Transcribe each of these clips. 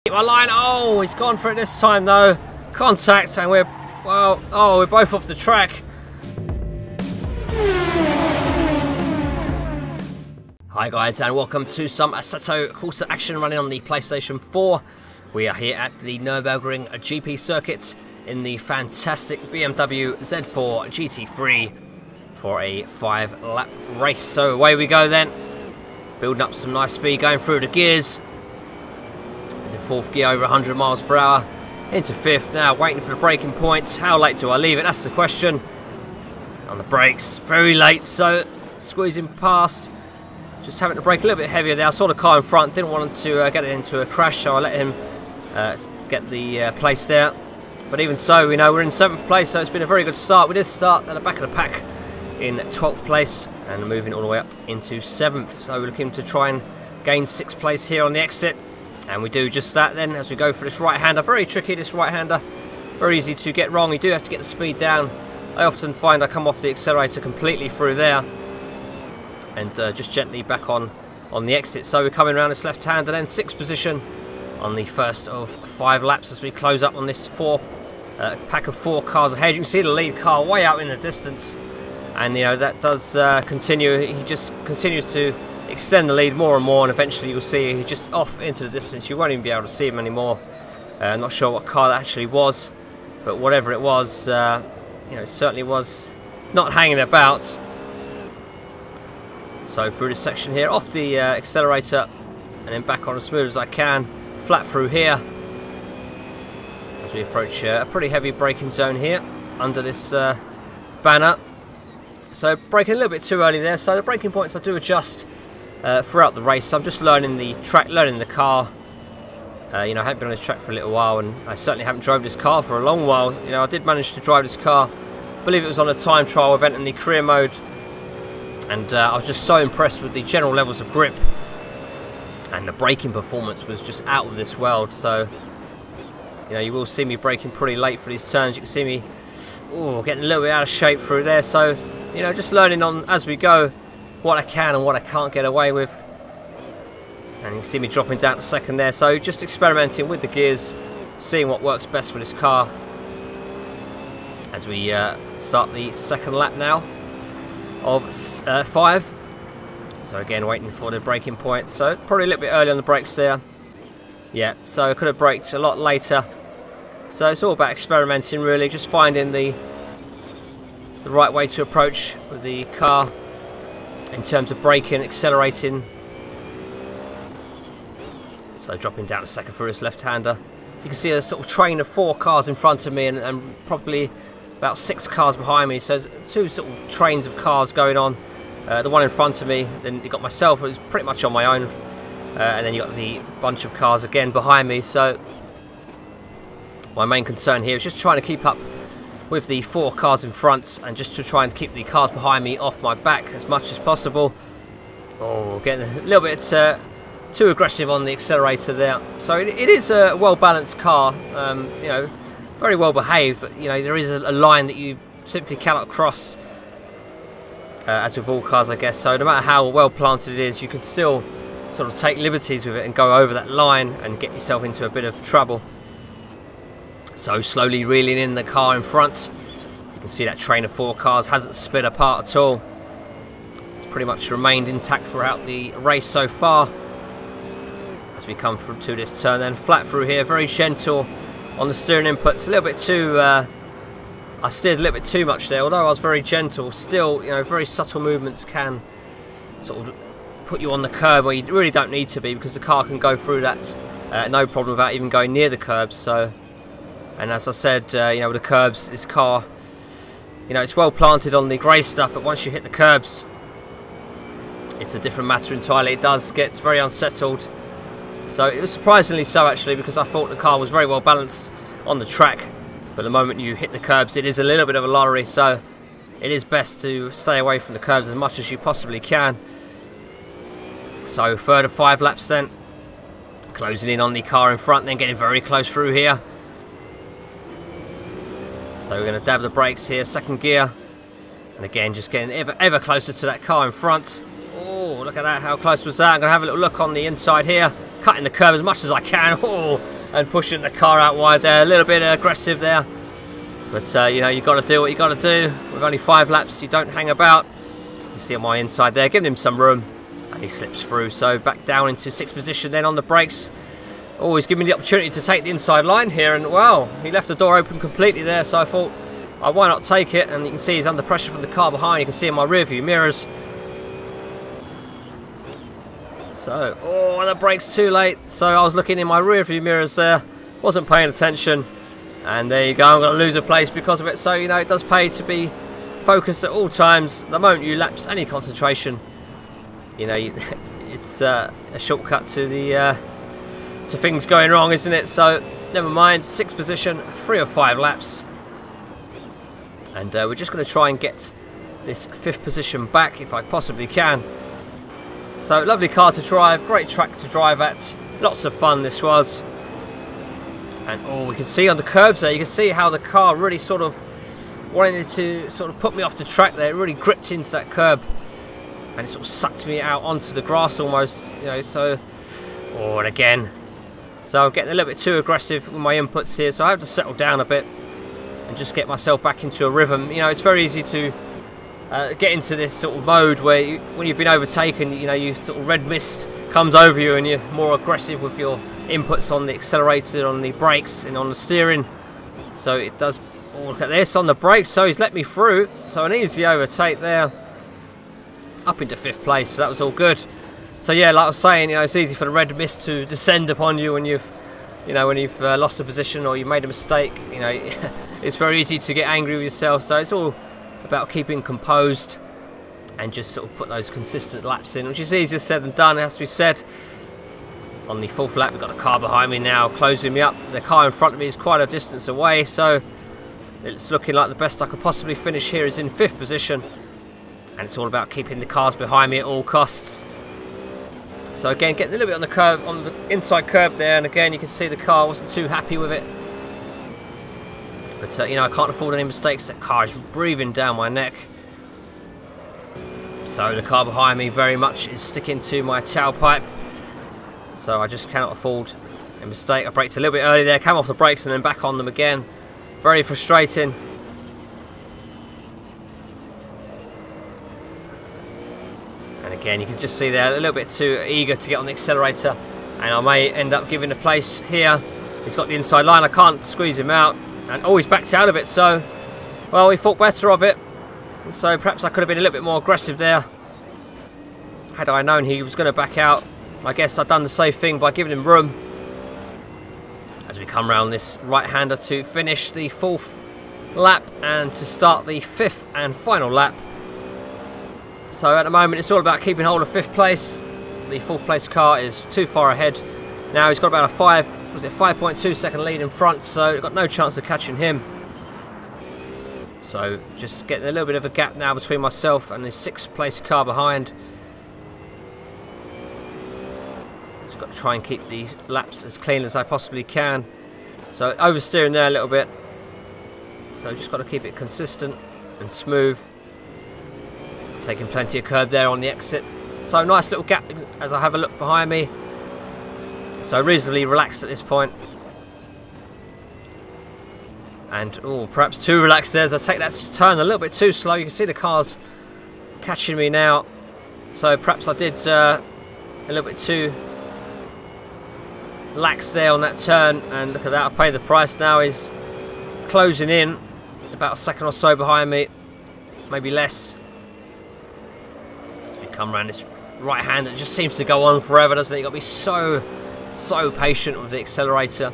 Keep my line. Oh, he's gone for it this time though. Contact, and we're we're both off the track. Hi guys, and welcome to some Assetto Corsa action running on the PlayStation 4. We are here at the Nurburgring GP circuit in the fantastic BMW Z4 GT3 for a 5-lap race. So away we go then, building up some nice speed, going through the gears. Into 4th gear, over 100 miles per hour, into 5th now, waiting for the braking points. How late do I leave it? That's the question. On the brakes, very late, so squeezing past. Just having to brake a little bit heavier there. I saw the car in front, didn't want to get it into a crash, so I let him get the place there. But even so, we know we're in 7th place, so it's been a very good start. We did start at the back of the pack in 12th place and moving all the way up into 7th. So we're looking to try and gain 6th place here on the exit. And we do just that then as we go for this right-hander. Very tricky, this right-hander. Very easy to get wrong. You do have to get the speed down. I often find I come off the accelerator completely through there. And just gently back on the exit. So we're coming around this left-hander then. 6th position on the first of 5 laps as we close up on this pack of 4 cars ahead. You can see the lead car way out in the distance. And you know that does continue. He just continues to extend the lead more and more, and eventually you'll see he's just off into the distance. You won't even be able to see him anymore. Not sure what car that actually was, but whatever it was, you know, it certainly was not hanging about. So through this section here, off the accelerator, and then back on as smooth as I can, flat through here. As we approach a pretty heavy braking zone here, under this banner. So braking a little bit too early there, so the braking points I do adjust throughout the race. So I'm just learning the track, learning the car. You know, I haven't been on this track for a little while, and I certainly haven't drove this car for a long while. You know, I did manage to drive this car, I believe it was on a time trial event in the career mode, and I was just so impressed with the general levels of grip, and the braking performance was just out of this world. So, you know, you will see me braking pretty late for these turns. You can see me getting a little bit out of shape through there. So, you know, just learning on as we go what I can and what I can't get away with. And you can see me dropping down to 2nd there. So just experimenting with the gears, seeing what works best with this car as we start the 2nd lap now of 5. So again, waiting for the braking point. So probably a little bit early on the brakes there. Yeah, so I could have braked a lot later. So it's all about experimenting really, just finding the right way to approach with the car in terms of braking, accelerating. So dropping down to 2nd through this left-hander. You can see a sort of train of 4 cars in front of me and probably about 6 cars behind me. So there's 2 sort of trains of cars going on. The one in front of me, then you got myself, it was pretty much on my own. And then you got the bunch of cars again behind me. So my main concern here is just trying to keep up with the 4 cars in front, and just to try and keep the cars behind me off my back as much as possible. Oh, getting a little bit too aggressive on the accelerator there. So it is a well-balanced car, you know, very well behaved, but you know, there is a line that you simply cannot cross, as with all cars I guess. So no matter how well planted it is, you can still sort of take liberties with it and go over that line and get yourself into a bit of trouble. So slowly reeling in the car in front. You can see that train of 4 cars hasn't split apart at all. It's pretty much remained intact throughout the race so far. As we come through to this turn then, flat through here, very gentle on the steering inputs. A little bit too, I steered a little bit too much there, although I was very gentle. Still, you know, very subtle movements can sort of put you on the curb where you really don't need to be, because the car can go through that no problem without even going near the curbs. So, and as I said, you know, with the curbs, this car, you know, it's well planted on the grey stuff, but once you hit the curbs, it's a different matter entirely. It does get very unsettled. So it was surprisingly so actually, because I thought the car was very well balanced on the track, but the moment you hit the curbs, it is a little bit of a lorry. So it is best to stay away from the curbs as much as you possibly can. So further 5 laps then, closing in on the car in front, then getting very close through here. So we're going to dab the brakes here, 2nd gear, and again just getting ever closer to that car in front. Oh, look at that, how close was that? I'm going to have a little look on the inside here, cutting the curb as much as I can. Oh, and pushing the car out wide there. A little bit aggressive there. But, you know, you've got to do what you've got to do. With only 5 laps, you don't hang about. You see on my inside there, giving him some room. And he slips through. So back down into 6th position then on the brakes. Always giving me the opportunity to take the inside line here. And, well, he left the door open completely there. So I thought, why not take it? And you can see he's under pressure from the car behind. You can see in my rear view mirrors. So, oh, the brake's too late. So I was looking in my rear view mirrors there. Wasn't paying attention. And there you go, I'm going to lose a place because of it. So, you know, it does pay to be focused at all times. The moment you lapse any concentration, you know, it's a shortcut to the to things going wrong, isn't it? So, never mind. 6th position, 3 of 5 laps. And we're just going to try and get this 5th position back if I possibly can. So, lovely car to drive, great track to drive at. Lots of fun this was. And oh, we can see on the curbs there, you can see how the car really sort of wanted to sort of put me off the track there. It really gripped into that curb and it sort of sucked me out onto the grass almost, you know. So, oh, and again. So I'm getting a little bit too aggressive with my inputs here, so I have to settle down a bit and just get myself back into a rhythm. You know, it's very easy to get into this sort of mode where when you've been overtaken, you know, you sort of red mist comes over you and you're more aggressive with your inputs on the accelerator, on the brakes and on the steering. So it does. Oh, look at this on the brakes. So he's let me through. So an easy overtake there, up into 5th place. So that was all good. So yeah, like I was saying, you know, it's easy for the red mist to descend upon you when you've lost a position or you made a mistake. You know, it's very easy to get angry with yourself. So it's all about keeping composed and just sort of put those consistent laps in, which is easier said than done, it has to be said. On the 4th lap, we've got a car behind me now, closing me up. The car in front of me is quite a distance away, so it's looking like the best I could possibly finish here is in 5th position. And it's all about keeping the cars behind me at all costs. So again, getting a little bit on the curb, on the inside curb there, and again you can see the car wasn't too happy with it. But you know, I can't afford any mistakes. That car is breathing down my neck. So the car behind me very much is sticking to my tailpipe. So I just cannot afford a mistake. I braked a little bit early there, came off the brakes and then back on them again. Very frustrating. And again, you can just see there, a little bit too eager to get on the accelerator. And I may end up giving a place here. He's got the inside line, I can't squeeze him out. And oh, he's backed out of it, so, well, we thought better of it. And so perhaps I could have been a little bit more aggressive there. Had I known he was going to back out, I guess I've done the safe thing by giving him room. As we come round this right-hander to finish the 4th lap and to start the 5th and final lap. So at the moment it's all about keeping hold of 5th place. The 4th place car is too far ahead. Now he's got about a 5.2 second lead in front, so I've got no chance of catching him. So just getting a little bit of a gap now between myself and the 6th place car behind. Got to try and keep the laps as clean as I possibly can. So oversteering there a little bit. So just got to keep it consistent and smooth. Taking plenty of curb there on the exit. So nice little gap as I have a look behind me. So reasonably relaxed at this point. And oh, perhaps too relaxed there as I take that turn a little bit too slow. You can see the cars catching me now. So perhaps I did a little bit too lax there on that turn, and look at that, I pay the price now. He's closing in about a second or so behind me, maybe less. As we come around this right hand, it just seems to go on forever, doesn't it? You've got to be so patient with the accelerator.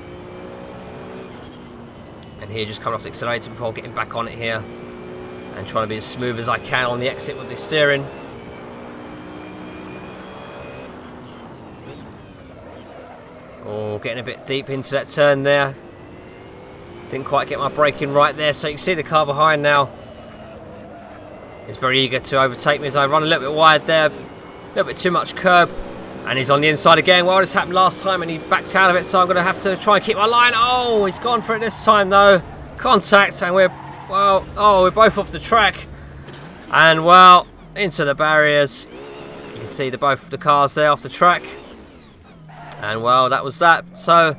And here, just coming off the accelerator before getting back on it here, and trying to be as smooth as I can on the exit with the steering. Oh, getting a bit deep into that turn there. Didn't quite get my braking right there. So you can see the car behind now is very eager to overtake me as I run a little bit wide there. A little bit too much curb. And he's on the inside again. Well, this happened last time and he backed out of it. So I'm going to have to try and keep my line. Oh, he's gone for it this time though. Contact, and we're, well, oh, we're both off the track. And well, into the barriers. You can see both of the cars there off the track. And well, that was that. So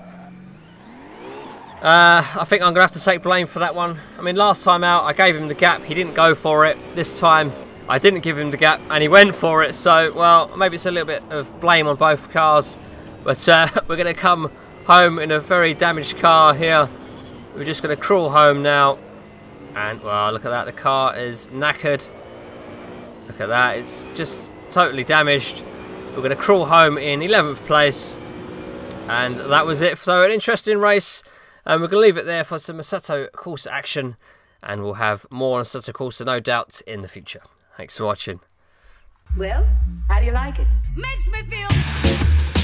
I think I'm going to have to take blame for that one. I mean, last time out I gave him the gap, he didn't go for it. This time I didn't give him the gap and he went for it. So, well, maybe it's a little bit of blame on both cars. But we're going to come home in a very damaged car here. We're just going to crawl home now. And, well, look at that, the car is knackered. Look at that, it's just totally damaged. We're going to crawl home in 11th place. And that was it. So an interesting race. And we're going to leave it there for some Assetto Corsa action. And we'll have more on Assetto Corsa, no doubt, in the future. Thanks for watching. Well, how do you like it? Makes me feel